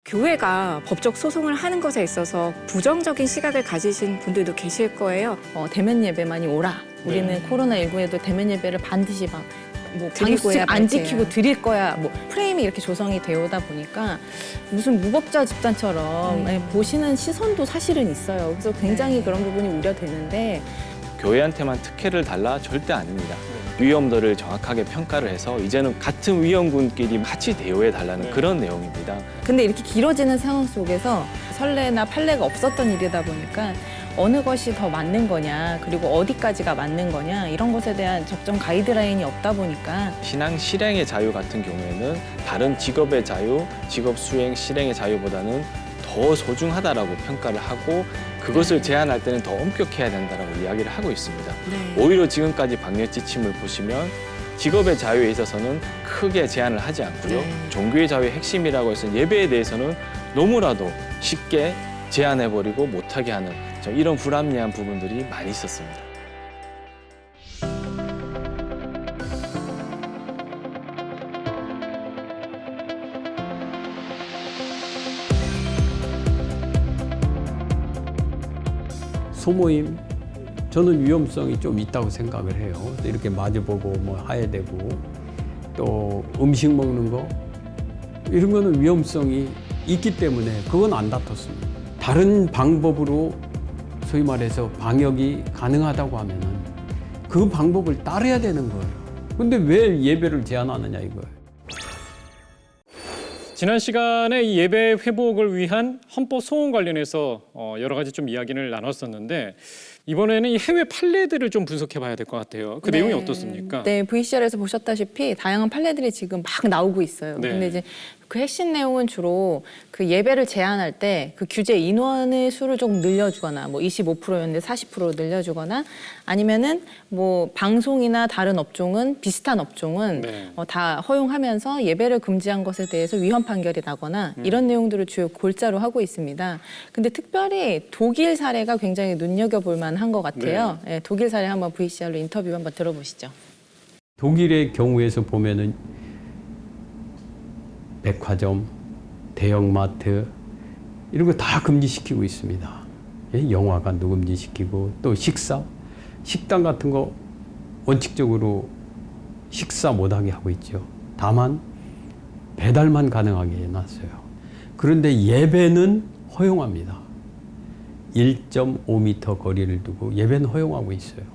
교회가 법적 소송을 하는 것에 있어서 부정적인 시각을 가지신 분들도 계실 거예요. 대면 예배만이 오라. 우리는 코로나19에도 대면 예배를 반드시 뭐 드리고야 방수칙 안 지키고 드릴 거야. 뭐 프레임이 이렇게 조성이 되어 오다 보니까 무슨 무법자 집단처럼 보시는 시선도 사실은 있어요. 그래서 굉장히 그런 부분이 우려되는데 교회한테만 특혜를 달라 절대 아닙니다. 위험도를 정확하게 평가를 해서 이제는 같은 위험군끼리 같이 대우해 달라는 그런 내용입니다. 근데 이렇게 길어지는 상황 속에서 선례나 판례가 없었던 일이다 보니까 어느 것이 더 맞는 거냐, 그리고 어디까지가 맞는 거냐, 이런 것에 대한 적정 가이드라인이 없다 보니까 신앙 실행의 자유 같은 경우에는 다른 직업의 자유, 직업 수행 실행의 자유보다는 더 소중하다라고 평가를 하고 그것을 제한할 때는 더 엄격해야 된다라고 이야기를 하고 있습니다. 오히려 지금까지 방역 지침을 보시면 직업의 자유에 있어서는 크게 제한을 하지 않고요. 종교의 자유의 핵심이라고 해서 예배에 대해서는 너무나도 쉽게 제한해버리고 못하게 하는 이런 불합리한 부분들이 많이 있었습니다. 소모임, 저는 위험성이 좀 있다고 생각을 해요. 이렇게 마주보고 뭐 해야 되고 또 음식 먹는 거 이런 거는 위험성이 있기 때문에 그건 안 다퉜습니다. 다른 방법으로 소위 말해서 방역이 가능하다고 하면은 그 방법을 따라야 되는 거예요. 근데 왜 예배를 제한하느냐 이거예요. 지난 시간에 이 예배 회복을 위한 헌법 소원 관련해서 여러 가지 좀 이야기를 나눴었는데 이번에는 이 해외 판례들을 좀 분석해 봐야 될 것 같아요. 그 내용이 어떻습니까? 네, VCR에서 보셨다시피 다양한 판례들이 지금 막 나오고 있어요. 네. 근데 이제 그 핵심 내용은 주로 그 예배를 제한할 때 그 규제 인원의 수를 조금 늘려주거나 뭐 25%였는데 40% 늘려주거나 아니면은 뭐 방송이나 다른 업종은 비슷한 업종은 다 허용하면서 예배를 금지한 것에 대해서 위헌 판결이 나거나 이런 내용들을 주요 골자로 하고 있습니다. 근데 특별히 독일 사례가 굉장히 눈여겨볼 만한 것 같아요. 네, 독일 사례 한번 VCR로 인터뷰 한번 들어보시죠. 독일의 경우에서 보면은 백화점, 대형마트 이런 거 다 금지시키고 있습니다. 영화관도 금지시키고 또 식당 같은 거 원칙적으로 식사 못하게 하고 있죠. 다만 배달만 가능하게 해놨어요. 그런데 예배는 허용합니다. 1.5m 거리를 두고 예배는 허용하고 있어요.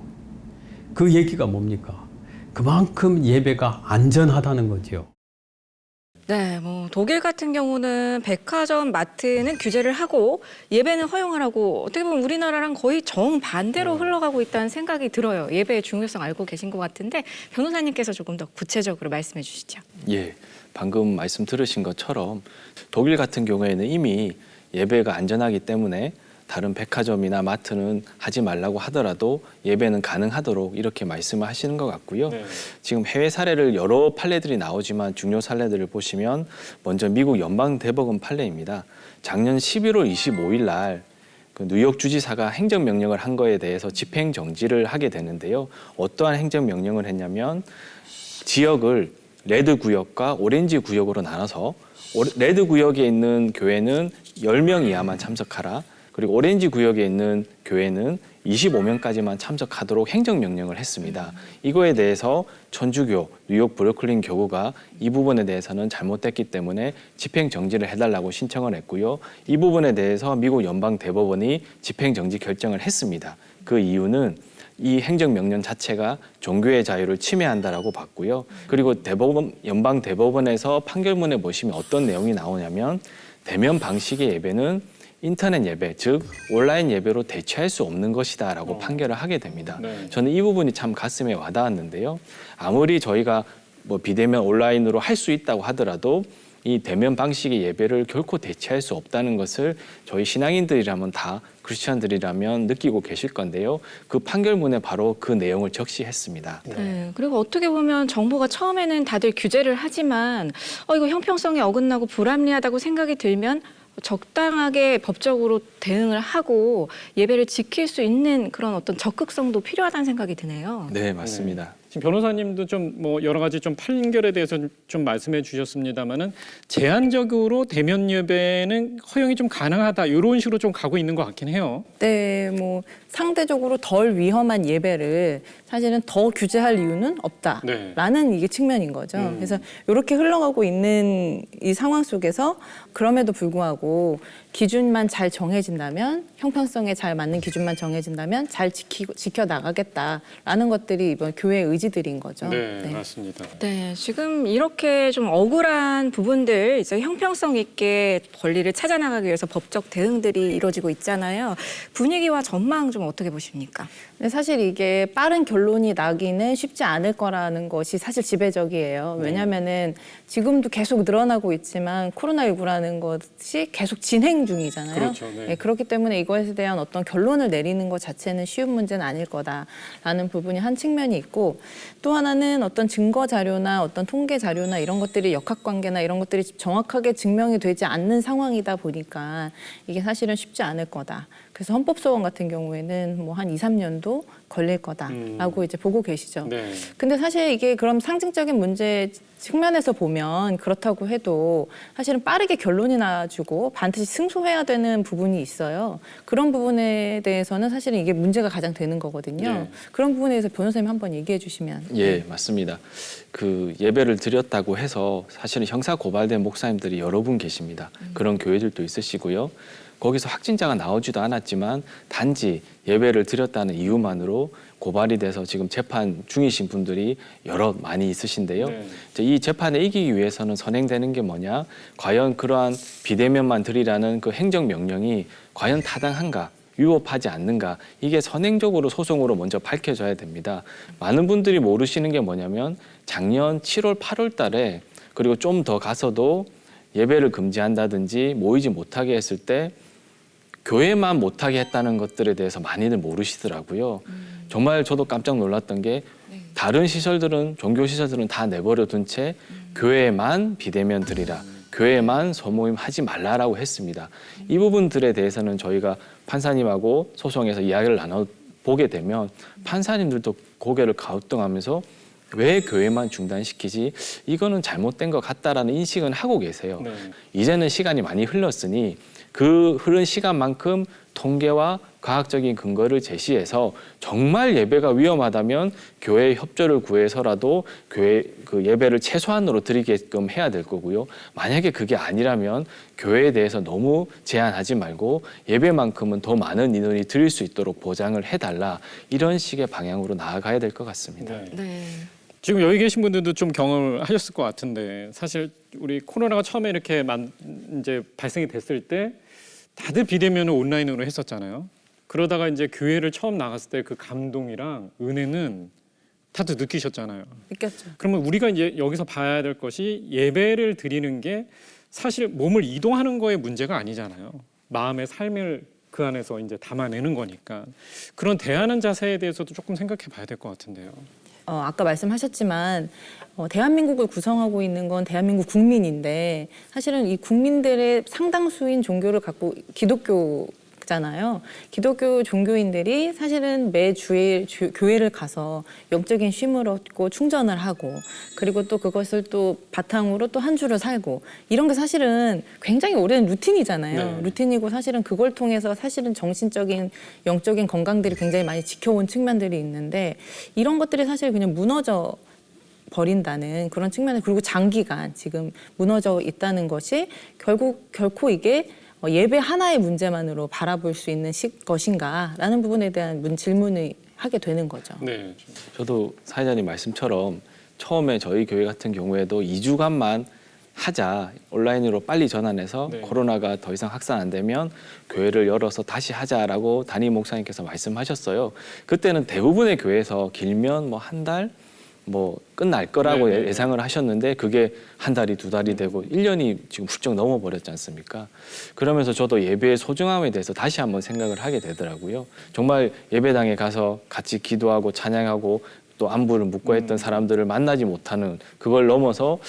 그 얘기가 뭡니까? 그만큼 예배가 안전하다는 거죠. 네, 뭐 독일 같은 경우는 백화점, 마트는 규제를 하고 예배는 허용하라고 어떻게 보면 우리나라랑 거의 정반대로 흘러가고 있다는 생각이 들어요. 예배의 중요성 알고 계신 것 같은데 변호사님께서 조금 더 구체적으로 말씀해 주시죠. 예, 방금 말씀 들으신 것처럼 독일 같은 경우에는 이미 예배가 안전하기 때문에 다른 백화점이나 마트는 하지 말라고 하더라도 예배는 가능하도록 이렇게 말씀을 하시는 것 같고요. 지금 해외 사례를 여러 판례들이 나오지만 중요 사례들을 보시면 먼저 미국 연방대법원 판례입니다. 작년 11월 25일 날 그 뉴욕 주지사가 행정명령을 한 거에 대해서 집행정지를 하게 되는데요. 어떠한 행정명령을 했냐면 지역을 레드 구역과 오렌지 구역으로 나눠서 레드 구역에 있는 교회는 10명 이하만 참석하라. 그리고 오렌지 구역에 있는 교회는 25명까지만 참석하도록 행정명령을 했습니다. 이거에 대해서 천주교, 뉴욕 브루클린 교구가 이 부분에 대해서는 잘못됐기 때문에 집행정지를 해달라고 신청을 했고요. 이 부분에 대해서 미국 연방대법원이 집행정지 결정을 했습니다. 그 이유는 이 행정명령 자체가 종교의 자유를 침해한다라고 봤고요. 그리고 연방대법원에서 판결문에 보시면 어떤 내용이 나오냐면 대면 방식의 예배는 인터넷 예배, 즉 온라인 예배로 대체할 수 없는 것이다라고 판결을 하게 됩니다. 저는 이 부분이 참 가슴에 와닿았는데요. 아무리 저희가 뭐 비대면 온라인으로 할 수 있다고 하더라도 이 대면 방식의 예배를 결코 대체할 수 없다는 것을 저희 신앙인들이라면 다 크리스천들이라면 느끼고 계실 건데요. 그 판결문에 바로 그 내용을 적시했습니다. 네, 그리고 어떻게 보면 정부가 처음에는 다들 규제를 하지만 이거 형평성에 어긋나고 불합리하다고 생각이 들면 적당하게 법적으로 대응을 하고 예배를 지킬 수 있는 그런 어떤 적극성도 필요하다는 생각이 드네요. 네, 맞습니다. 지금 변호사님도 좀 뭐 여러 가지 좀 판결에 대해서 좀 말씀해 주셨습니다만은 제한적으로 대면 예배는 허용이 좀 가능하다 이런 식으로 좀 가고 있는 것 같긴 해요. 네, 뭐 상대적으로 덜 위험한 예배를 사실은 더 규제할 이유는 없다라는 이게 측면인 거죠. 그래서 이렇게 흘러가고 있는 이 상황 속에서 그럼에도 불구하고 기준만 잘 정해진다면, 형평성에 잘 맞는 기준만 정해진다면 잘 지켜 나가겠다라는 것들이 이번 교회의 의지들인 거죠. 네, 맞습니다. 네, 지금 이렇게 좀 억울한 부분들 이제 형평성 있게 권리를 찾아나가기 위해서 법적 대응들이 이루어지고 있잖아요. 분위기와 전망 좀 어떻게 보십니까? 근데 사실 이게 빠른 결론이 나기는 쉽지 않을 거라는 것이 사실 지배적이에요. 왜냐하면은 지금도 계속 늘어나고 있지만 코로나19라는 것이 계속 진행 중이잖아요. 그렇죠, 네. 네, 그렇기 때문에 이것에 대한 어떤 결론을 내리는 것 자체는 쉬운 문제는 아닐 거다라는 부분이 한 측면이 있고, 또 하나는 어떤 증거 자료나 어떤 통계 자료나 이런 것들이 역학관계나 이런 것들이 정확하게 증명이 되지 않는 상황이다 보니까 이게 사실은 쉽지 않을 거다. 그래서 헌법소원 같은 경우에는 뭐 한 2, 3년도 걸릴 거다라고 이제 보고 계시죠. 네. 근데 사실 이게 그럼 상징적인 문제 측면에서 보면 그렇다고 해도 사실은 빠르게 결론이 나주고 반드시 승소해야 되는 부분이 있어요. 그런 부분에 대해서는 사실은 이게 문제가 가장 되는 거거든요. 네. 그런 부분에 대해서 변호사님 한번 얘기해 주시면. 예, 맞습니다. 그 예배를 드렸다고 해서 사실은 형사 고발된 목사님들이 여러 분 계십니다. 그런 교회들도 있으시고요. 거기서 확진자가 나오지도 않았지만 단지 예배를 드렸다는 이유만으로 고발이 돼서 지금 재판 중이신 분들이 많이 있으신데요. 네. 이제 이 재판에 이기기 위해서는 선행되는 게 뭐냐? 과연 그러한 비대면만 드리라는 그 행정명령이 과연 타당한가? 위법하지 않는가? 이게 선행적으로 소송으로 먼저 밝혀져야 됩니다. 많은 분들이 모르시는 게 뭐냐면 작년 7월, 8월 달에 그리고 좀 더 가서도 예배를 금지한다든지 모이지 못하게 했을 때 교회만 못하게 했다는 것들에 대해서 많이들 모르시더라고요. 정말 저도 깜짝 놀랐던 게 다른 시설들은, 종교 시설들은 다 내버려 둔 채 교회만 비대면 드리라, 교회만 소모임 하지 말라라고 했습니다. 이 부분들에 대해서는 저희가 판사님하고 소송에서 이야기를 나눠보게 되면 판사님들도 고개를 갸우뚱하면서 왜 교회만 중단시키지? 이거는 잘못된 것 같다라는 인식은 하고 계세요. 네. 이제는 시간이 많이 흘렀으니 그 흐른 시간만큼 통계와 과학적인 근거를 제시해서 정말 예배가 위험하다면 교회의 협조를 구해서라도 교회 그 예배를 최소한으로 드리게끔 해야 될 거고요. 만약에 그게 아니라면 교회에 대해서 너무 제한하지 말고 예배만큼은 더 많은 인원이 드릴 수 있도록 보장을 해달라, 이런 식의 방향으로 나아가야 될 것 같습니다. 네. 네. 지금 여기 계신 분들도 좀 경험을 하셨을 것 같은데, 사실 우리 코로나가 처음에 이렇게 이제 발생이 됐을 때 다들 비대면을 온라인으로 했었잖아요. 그러다가 이제 교회를 처음 나갔을 때 그 감동이랑 은혜는 다들 느끼셨잖아요. 느꼈죠. 그러면 우리가 이제 여기서 봐야 될 것이 예배를 드리는 게 사실 몸을 이동하는 거의 문제가 아니잖아요. 마음의 삶을 그 안에서 이제 담아내는 거니까 그런 대하는 자세에 대해서도 조금 생각해 봐야 될 것 같은데요. 아까 말씀하셨지만 대한민국을 구성하고 있는 건 대한민국 국민인데 사실은 이 국민들의 상당수인 종교를 갖고 기독교잖아요. 기독교 종교인들이 사실은 매주일 교회를 가서 영적인 쉼을 얻고 충전을 하고, 그리고 또 그것을 또 바탕으로 또 한 주를 살고, 이런 게 사실은 굉장히 오랜 루틴이잖아요. 네. 루틴이고 사실은 그걸 통해서 사실은 정신적인 영적인 건강들이 굉장히 많이 지켜온 측면들이 있는데, 이런 것들이 사실 그냥 무너져 버린다는 그런 측면에, 그리고 장기간 지금 무너져 있다는 것이 결코 이게 예배 하나의 문제만으로 바라볼 수 있는 것인가라는 부분에 대한 질문을 하게 되는 거죠. 네. 저도 사회자님 말씀처럼 처음에 저희 교회 같은 경우에도 2주간만 하자, 온라인으로 빨리 전환해서 네. 코로나가 더 이상 확산 안 되면 교회를 열어서 다시 하자라고 담임 목사님께서 말씀하셨어요. 그때는 대부분의 교회에서 길면 뭐 한 달, 뭐 끝날 거라고 네. 예상을 하셨는데 그게 한 달이 두 달이 되고 1년이 지금 훌쩍 넘어버렸지 않습니까? 그러면서 저도 예배의 소중함에 대해서 다시 한번 생각을 하게 되더라고요. 정말 예배당에 가서 같이 기도하고 찬양하고 또 안부를 묻고 했던 사람들을 만나지 못하는, 그걸 넘어서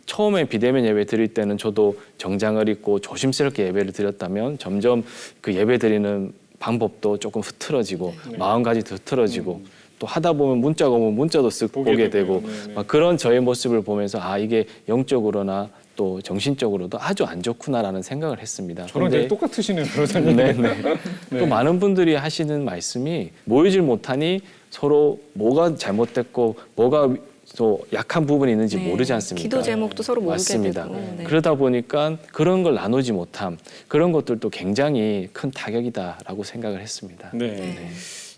처음에 비대면 예배 드릴 때는 저도 정장을 입고 조심스럽게 예배를 드렸다면 점점 그 예배 드리는 방법도 조금 흐트러지고 마음가짐도 흐트러지고 또 하다 보면 문자가 오면 문자도 쓱 보게 되고 네네. 막 그런 저의 모습을 보면서 아 이게 영적으로나 또 정신적으로도 아주 안 좋구나라는 생각을 했습니다. 저랑 근데 되게 똑같으시네요, 변호사님. 네네. 또 많은 분들이 하시는 말씀이 모이질 못하니 서로 뭐가 잘못됐고 뭐가 또 약한 부분이 있는지 네. 모르지 않습니까? 기도 제목도 서로 모르게 맞습니다. 되고. 네. 그러다 보니까 그런 걸 나누지 못함 그런 것들도 굉장히 큰 타격이다라고 생각을 했습니다. 네.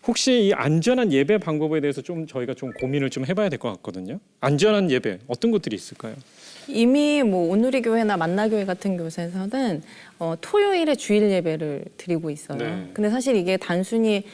혹시 이 안전한 예배 방법에 대해서 좀 저희가 좀 고민을 좀 해봐야 될 것 같거든요. 안전한 예배 어떤 것들이 있을까요? 이미 뭐 온누리 교회나 만나교회 같은 곳에서는 토요일에 주일 예배를 드리고 있어요. 네. 근데 사실 이게 단순히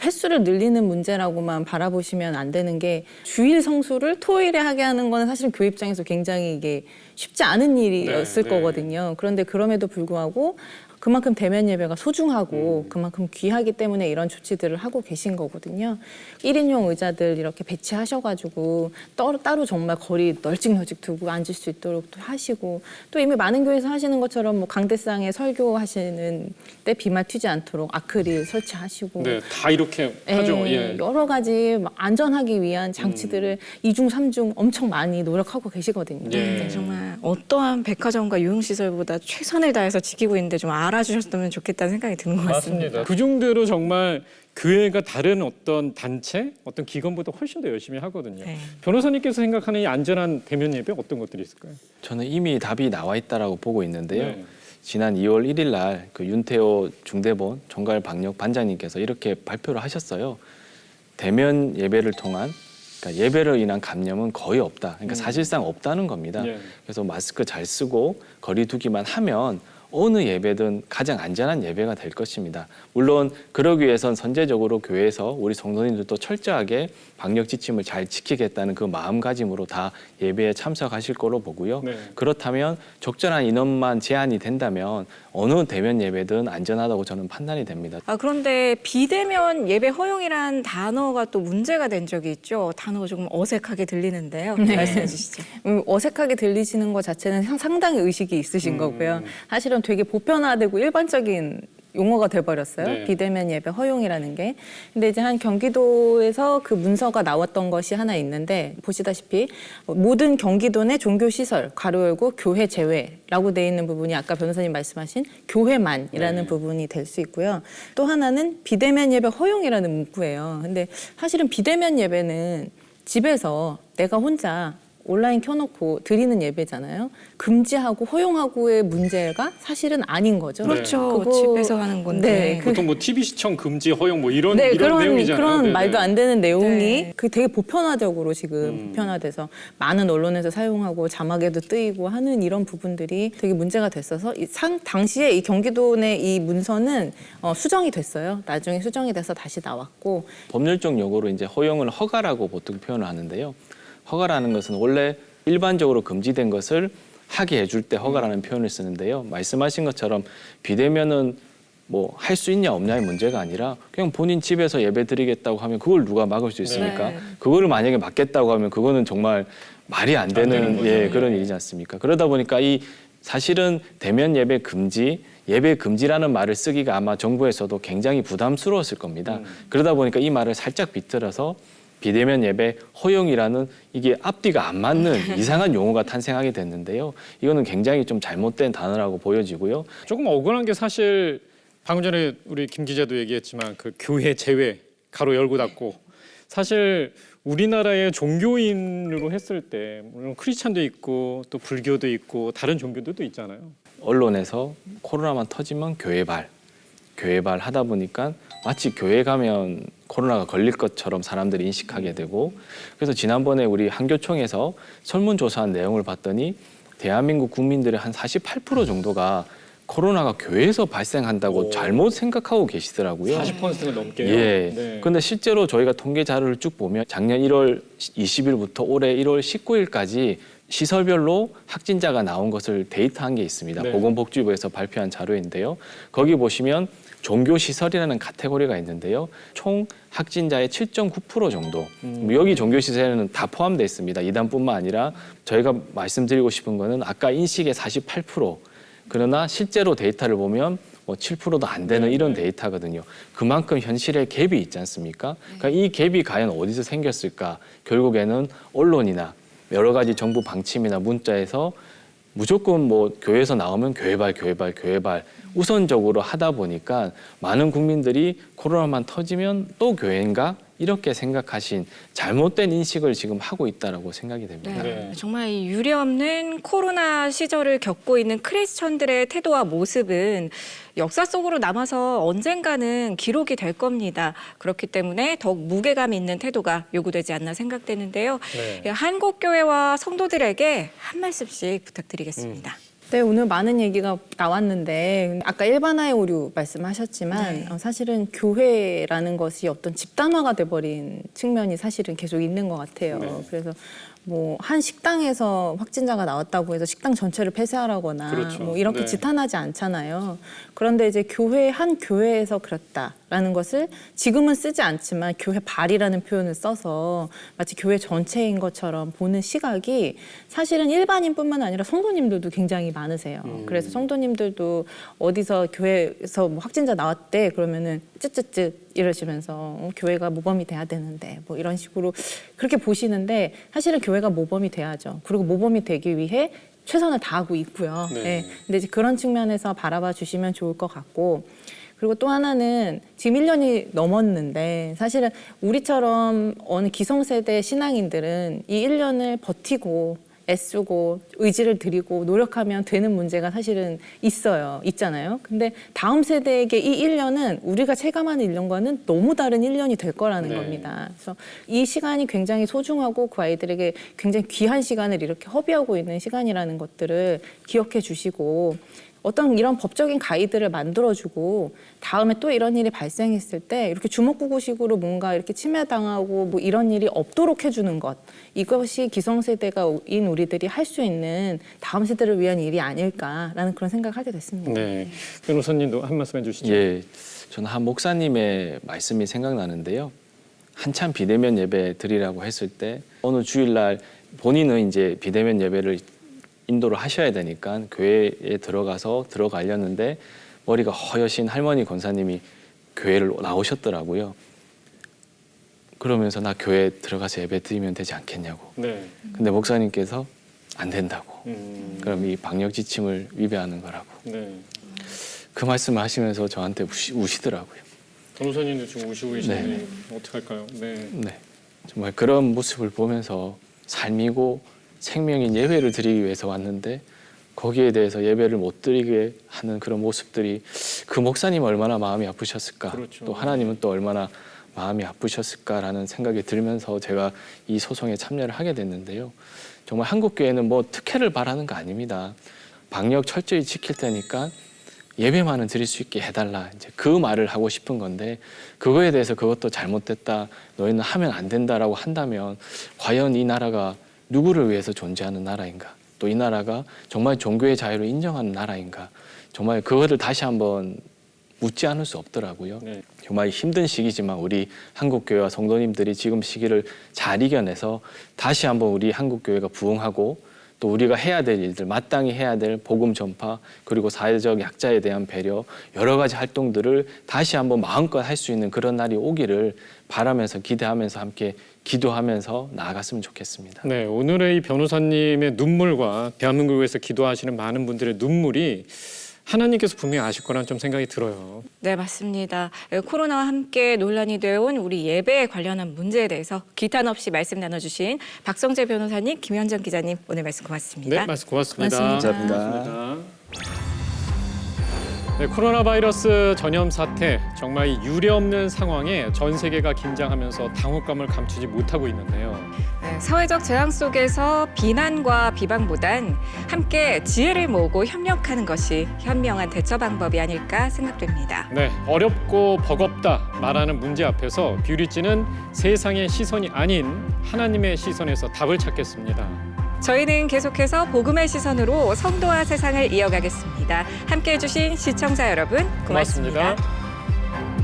횟수를 늘리는 문제라고만 바라보시면 안 되는 게 주일 성수를 토요일에 하게 하는 거는 사실 교회 입장에서 굉장히 이게 쉽지 않은 일이었을 네. 거거든요. 그런데 그럼에도 불구하고 그만큼 대면 예배가 소중하고 그만큼 귀하기 때문에 이런 조치들을 하고 계신 거거든요. 1인용 의자들 이렇게 배치하셔가지고 따로 정말 거리 널찍널찍 두고 앉을 수 있도록 또 하시고 또 이미 많은 교회에서 하시는 것처럼 뭐 강대상에 설교하시는 때 비말 튀지 않도록 아크릴 설치하시고 네, 다 이렇게 하죠. 예. 여러 가지 막 안전하기 위한 장치들을 이중삼중 엄청 많이 노력하고 계시거든요. 예. 네, 정말 어떠한 백화점과 유흥시설보다 최선을 다해서 지키고 있는데 좀 알아주셨으면 좋겠다는 생각이 드는 것 같습니다. 맞습니다. 그 정도로 정말 교회가 다른 어떤 단체, 어떤 기관보다 훨씬 더 열심히 하거든요. 네. 변호사님께서 생각하는 이 안전한 대면 예배 어떤 것들이 있을까요? 저는 이미 답이 나와 있다라고 보고 있는데요. 네. 지난 2월 1일 날 그 윤태호 중대본 종갈방역 반장님께서 이렇게 발표를 하셨어요. 대면 예배를 통한 그러니까 예배로 인한 감염은 거의 없다. 그러니까 사실상 없다는 겁니다. 예. 그래서 마스크 잘 쓰고 거리 두기만 하면 어느 예배든 가장 안전한 예배가 될 것입니다. 물론 그러기 위해선 선제적으로 교회에서 우리 성도님들도 철저하게 방역 지침을 잘 지키겠다는 그 마음가짐으로 다 예배에 참석하실 거로 보고요. 네. 그렇다면 적절한 인원만 제한이 된다면 어느 대면 예배든 안전하다고 저는 판단이 됩니다. 그런데 비대면 예배 허용이란 단어가 또 문제가 된 적이 있죠. 단어가 조금 어색하게 들리는데요. 말씀해 주시죠. 어색하게 들리시는 것 자체는 상당히 의식이 있으신 거고요. 사실은 되게 보편화되고 일반적인 용어가 돼버렸어요. 네. 비대면 예배 허용이라는 게. 근데 이제 한 경기도에서 그 문서가 나왔던 것이 하나 있는데 보시다시피 모든 경기도 내 종교시설 가로 열고 교회 제외라고 돼 있는 부분이 아까 변호사님 말씀하신 교회만이라는 네. 부분이 될 수 있고요. 또 하나는 비대면 예배 허용이라는 문구예요. 근데 사실은 비대면 예배는 집에서 내가 혼자 온라인 켜놓고 드리는 예배잖아요. 금지하고 허용하고의 문제가 사실은 아닌 거죠. 그렇죠. 그거- 집에서 하는 건데. 네, 보통 뭐 TV 시청 금지 허용 뭐 이런 네, 이런 내용이잖아요. 그런 네네. 말도 안 되는 내용이 네. 그게 되게 보편화적으로 지금 보편화돼서 많은 언론에서 사용하고 자막에도 뜨이고 하는 이런 부분들이 되게 문제가 됐어서 당시에 이 경기도 내 이 문서는 수정이 됐어요. 나중에 수정이 돼서 다시 나왔고 법률적 용어로 이제 허용을 허가라고 보통 표현을 하는데요. 허가라는 것은 원래 일반적으로 금지된 것을 하게 해줄 때 허가라는 표현을 쓰는데요. 말씀하신 것처럼 비대면은 뭐 할 수 있냐 없냐의 문제가 아니라 그냥 본인 집에서 예배 드리겠다고 하면 그걸 누가 막을 수 있습니까? 네. 그거를 만약에 막겠다고 하면 그거는 정말 말이 안 되는 거죠. 예, 그런 일이지 않습니까? 그러다 보니까 이 사실은 대면 예배 금지, 예배 금지라는 말을 쓰기가 아마 정부에서도 굉장히 부담스러웠을 겁니다. 그러다 보니까 이 말을 살짝 비틀어서 비대면 예배 허용이라는 이게 앞뒤가 안 맞는 이상한 용어가 탄생하게 됐는데요. 이거는 굉장히 좀 잘못된 단어라고 보여지고요. 조금 억울한 게 사실 방금 전에 우리 김 기자도 얘기했지만 그 교회 제외 가로 열고 닫고 사실 우리나라의 종교인으로 했을 때 물론 크리스찬도 있고 또 불교도 있고 다른 종교들도 있잖아요. 언론에서 코로나만 터지면 교회발 하다 보니까 마치 교회 가면 코로나가 걸릴 것처럼 사람들이 인식하게 되고 그래서 지난번에 우리 한교총에서 설문조사한 내용을 봤더니 대한민국 국민들의 한 48% 정도가 코로나가 교회에서 발생한다고 오. 잘못 생각하고 계시더라고요. 40%가 넘게요. 예. 네. 근데 실제로 저희가 통계 자료를 쭉 보면 작년 1월 20일부터 올해 1월 19일까지 시설별로 확진자가 나온 것을 데이터한 게 있습니다. 네. 보건복지부에서 발표한 자료인데요. 거기 보시면 종교시설이라는 카테고리가 있는데요. 총 확진자의 7.9% 정도. 여기 종교시설에는 다 포함되어 있습니다. 이단뿐만 아니라 저희가 말씀드리고 싶은 거는 아까 인식의 48%. 그러나 실제로 데이터를 보면 뭐 7%도 안 되는 이런 데이터거든요. 그만큼 현실에 갭이 있지 않습니까? 그러니까 이 갭이 과연 어디서 생겼을까? 결국에는 언론이나 여러 가지 정부 방침이나 문자에서 무조건 뭐 교회에서 나오면 교회발 우선적으로 하다 보니까 많은 국민들이 코로나만 터지면 또 교회인가? 이렇게 생각하신 잘못된 인식을 지금 하고 있다라고 생각이 됩니다. 네. 정말 이 유례없는 코로나 시절을 겪고 있는 크리스천들의 태도와 모습은 역사 속으로 남아서 언젠가는 기록이 될 겁니다. 그렇기 때문에 더욱 무게감 있는 태도가 요구되지 않나 생각되는데요. 네. 한국교회와 성도들에게 한 말씀씩 부탁드리겠습니다. 네, 오늘 많은 얘기가 나왔는데 아까 일반화의 오류 말씀하셨지만 사실은 교회라는 것이 어떤 집단화가 돼버린 측면이 사실은 계속 있는 것 같아요. 네. 그래서 뭐 한 식당에서 확진자가 나왔다고 해서 식당 전체를 폐쇄하라거나 그렇죠. 뭐 이렇게 네. 지탄하지 않잖아요. 그런데 이제 한 교회에서 그랬다라는 것을 지금은 쓰지 않지만 교회 발이라는 표현을 써서 마치 교회 전체인 것처럼 보는 시각이 사실은 일반인뿐만 아니라 성도님들도 굉장히 많으세요. 그래서 성도님들도 어디서 교회에서 뭐 확진자 나왔대 그러면은 쯧쯧쯧 이러시면서 교회가 모범이 돼야 되는데 뭐 이런 식으로 그렇게 보시는데 사실은 교회가 모범이 돼야죠. 그리고 모범이 되기 위해 최선을 다하고 있고요. 네. 네. 근데 이제 그런 측면에서 바라봐 주시면 좋을 것 같고 그리고 또 하나는 지금 1년이 넘었는데 사실은 우리처럼 어느 기성세대 신앙인들은 이 1년을 버티고 애쓰고 의지를 들이고 노력하면 되는 문제가 사실은 있잖아요. 근데 다음 세대에게 이 1년은 우리가 체감하는 1년과는 너무 다른 1년이 될 거라는 네. 겁니다. 그래서 이 시간이 굉장히 소중하고 그 아이들에게 굉장히 귀한 시간을 이렇게 허비하고 있는 시간이라는 것들을 기억해 주시고 어떤 이런 법적인 가이드를 만들어주고 다음에 또 이런 일이 발생했을 때 이렇게 주먹구구식으로 뭔가 이렇게 침해당하고 뭐 이런 일이 없도록 해주는 것 이것이 기성세대가인 우리들이 할 수 있는 다음 세대를 위한 일이 아닐까라는 그런 생각을 하게 됐습니다. 네. 변호사님도 한 말씀 해주시죠. 예, 저는 한 목사님의 말씀이 생각나는데요. 한참 비대면 예배 드리라고 했을 때 어느 주일날 본인은 이제 비대면 예배를 인도를 하셔야 되니까 교회에 들어가려는데 머리가 허여신 할머니 권사님이 교회를 나오셨더라고요. 그러면서 나 교회 들어가서 예배 드리면 되지 않겠냐고. 네. 근데 목사님께서 안 된다고. 그럼 이 방역 지침을 위배하는 거라고. 네. 그 말씀을 하시면서 저한테 우시더라고요. 변호사님도 지금 우시고 계시는데 네. 어떡할까요? 네. 네, 정말 그런 모습을 보면서 삶이고 생명인 예배를 드리기 위해서 왔는데 거기에 대해서 예배를 못 드리게 하는 그런 모습들이 그 목사님 얼마나 마음이 아프셨을까. 그렇죠. 또 하나님은 또 얼마나 마음이 아프셨을까라는 생각이 들면서 제가 이 소송에 참여를 하게 됐는데요. 정말 한국교회는 뭐 특혜를 바라는 거 아닙니다. 방역 철저히 지킬 테니까 예배만은 드릴 수 있게 해달라. 이제 그 말을 하고 싶은 건데 그거에 대해서 그것도 잘못됐다. 너희는 하면 안 된다라고 한다면 과연 이 나라가 누구를 위해서 존재하는 나라인가? 또 이 나라가 정말 종교의 자유를 인정하는 나라인가? 정말 그거를 다시 한번 묻지 않을 수 없더라고요. 네. 정말 힘든 시기지만 우리 한국교회와 성도님들이 지금 시기를 잘 이겨내서 다시 한번 우리 한국교회가 부흥하고 또 우리가 해야 될 일들, 마땅히 해야 될 복음 전파 그리고 사회적 약자에 대한 배려 여러 가지 활동들을 다시 한번 마음껏 할 수 있는 그런 날이 오기를 바라면서 기대하면서 함께 기도하면서 나아갔으면 좋겠습니다. 네, 오늘의 이 변호사님의 눈물과 대한민국을 위해서 기도하시는 많은 분들의 눈물이 하나님께서 분명히 아실 거라는 좀 생각이 들어요. 네, 맞습니다. 코로나와 함께 논란이 되어온 우리 예배에 관련한 문제에 대해서 기탄 없이 말씀 나눠주신 박성재 변호사님, 김현정 기자님 오늘 말씀 고맙습니다. 네, 말씀 고맙습니다. 고맙습니다. 고맙습니다. 네, 코로나 바이러스 전염 사태 정말 이 유례없는 상황에 전 세계가 긴장하면서 당혹감을 감추지 못하고 있는데요. 네, 사회적 재앙 속에서 비난과 비방보단 함께 지혜를 모으고 협력하는 것이 현명한 대처 방법이 아닐까 생각됩니다. 네, 어렵고 버겁다 말하는 문제 앞에서 뷰리지는 세상의 시선이 아닌 하나님의 시선에서 답을 찾겠습니다. 저희는 계속해서 복음의 시선으로 성도와 세상을 이어가겠습니다. 함께해 주신 시청자 여러분 고맙습니다. 고맙습니다.